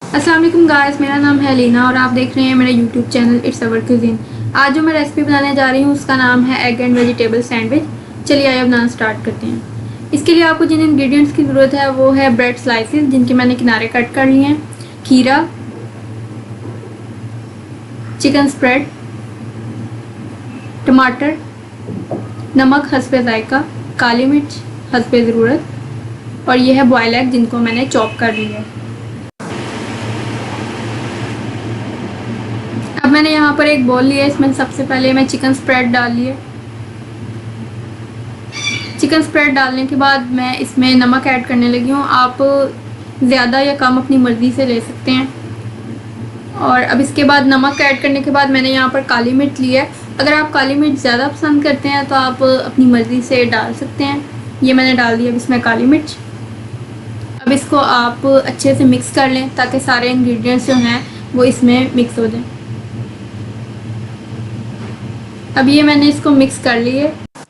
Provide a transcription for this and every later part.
अस्सलाम वालेकुम गाइस, मेरा नाम है लीना और आप देख रहे हैं मेरा YouTube channel it's our cuisine. आज जो मैं रेसिपी बनाने जा रही हूँ उसका नाम है एग एंड वेजिटेबल सैंडविच। चलिए आइए बनाना स्टार्ट करते हैं। इसके लिए आपको जिन इंग्रेडिएंट्स की ज़रूरत है वो है ब्रेड स्लाइसेस जिनके मैंने किनारे कट कर लिए हैं, खीरा, चिकन स्प्रेड, टमाटर, नमक हस्बे जायका, काली मिर्च हस्बे ज़रूरत और ये है बॉयल एग जिनको मैंने चॉप कर लिया है। अब मैंने यहाँ पर एक बॉल लिया है, इसमें सबसे पहले मैं चिकन स्प्रेड डाल लिए। चिकन स्प्रेड डालने के बाद मैं इसमें नमक ऐड करने लगी हूँ। आप ज़्यादा या कम अपनी मर्ज़ी से ले सकते हैं। और अब इसके बाद नमक ऐड करने के बाद मैंने यहाँ पर काली मिर्च ली है। अगर आप काली मिर्च ज़्यादा पसंद करते हैं तो आप अपनी मर्ज़ी से डाल सकते हैं। ये मैंने डाल दिया अब इसमें काली मिर्च। अब इसको आप अच्छे से मिक्स कर लें ताकि सारे इंग्रेडिएंट्स जो हैं वो इसमें मिक्स हो जाएं। अब ये मैंने इसको मिक्स कर लिए।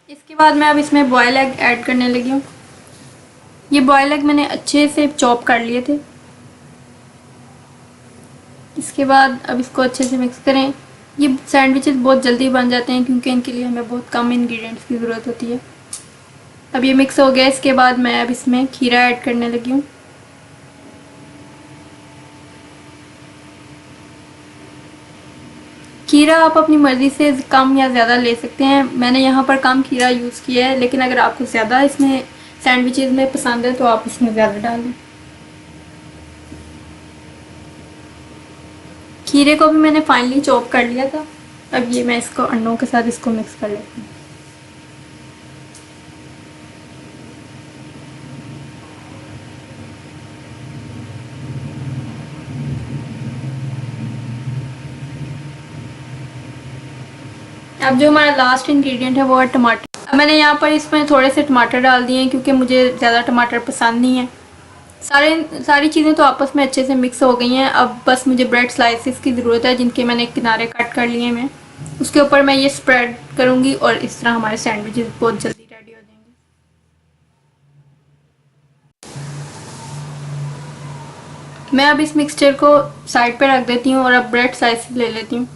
इसके बाद मैं अब इसमें बॉयल एग ऐड करने लगी हूँ। ये बॉयल एग मैंने अच्छे से चॉप कर लिए थे। इसके बाद अब इसको अच्छे से मिक्स करें। ये सैंडविचेस बहुत जल्दी बन जाते हैं क्योंकि इनके लिए हमें बहुत कम इंग्रेडिएंट्स की ज़रूरत होती है। अब ये मिक्स हो गया। इसके बाद मैं अब इसमें खीरा ऐड करने लगी हूँ। खीरा आप अपनी मर्ज़ी से कम या ज़्यादा ले सकते हैं। मैंने यहाँ पर कम खीरा यूज़ किया है, लेकिन अगर आपको ज़्यादा इसमें सैंडविचेस में पसंद है तो आप इसमें ज़्यादा डाल दें। खीरे को भी मैंने फाइनली चॉप कर लिया था। अब ये मैं इसको अंडों के साथ इसको मिक्स कर लेती हूँ। अब जो हमारा लास्ट इंग्रेडिएंट है वो है टमाटर। अब मैंने यहाँ पर इसमें थोड़े से टमाटर डाल दिए हैं क्योंकि मुझे ज़्यादा टमाटर पसंद नहीं है। सारी चीज़ें तो आपस में अच्छे से मिक्स हो गई हैं। अब बस मुझे ब्रेड स्लाइसेस की ज़रूरत है जिनके मैंने किनारे कट कर लिए हैं। मैं उसके ऊपर मैं ये स्प्रेड करूँगी और इस तरह हमारे सैंडविचेस बहुत जल्दी रेडी हो जाएंगे। मैं अब इस मिक्सचर को साइड पे रख देती हूँ और अब ब्रेड स्लाइसेस ले लेती हूँ।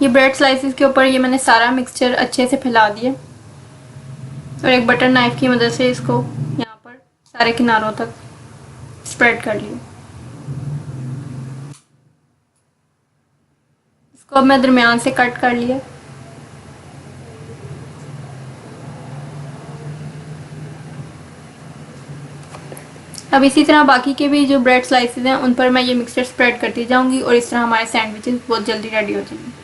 ये ब्रेड स्लाइसेस के ऊपर ये मैंने सारा मिक्सचर अच्छे से फैला दिया और एक बटर नाइफ की मदद से इसको यहाँ पर सारे किनारों तक स्प्रेड कर लिया। इसको अब मैं दरमियान से कट कर लिया। अब इसी तरह बाकी के भी जो ब्रेड स्लाइसेस हैं उन पर मैं ये मिक्सचर स्प्रेड करती जाऊंगी और इस तरह हमारे सैंडविचेस बहुत जल्दी रेडी हो जाएंगे।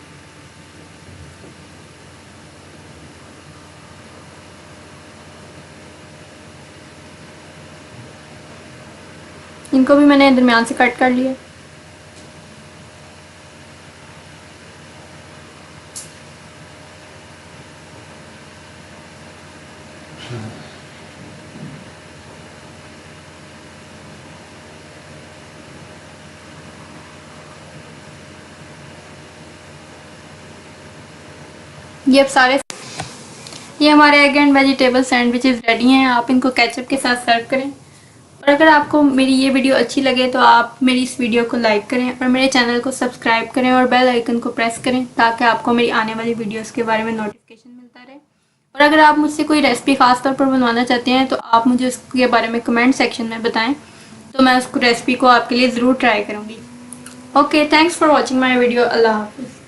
इनको भी मैंने दरमियान से कट कर लिया। ये हमारे egg and vegetable sandwiches ready हैं। आप इनको केचप के साथ सर्व करें। और अगर आपको मेरी ये वीडियो अच्छी लगे तो आप मेरी इस वीडियो को लाइक करें और मेरे चैनल को सब्सक्राइब करें और बेल आइकन को प्रेस करें ताकि आपको मेरी आने वाली वीडियोस के बारे में नोटिफिकेशन मिलता रहे। और अगर आप मुझसे कोई रेसिपी ख़ास तौर पर बनवाना चाहते हैं तो आप मुझे उसके बारे में कमेंट सेक्शन में बताएं, तो मैं उस रेसिपी को आपके लिए ज़रूर ट्राई करूँगी। Okay, thanks for watching my video. अल्लाह हाफिज़।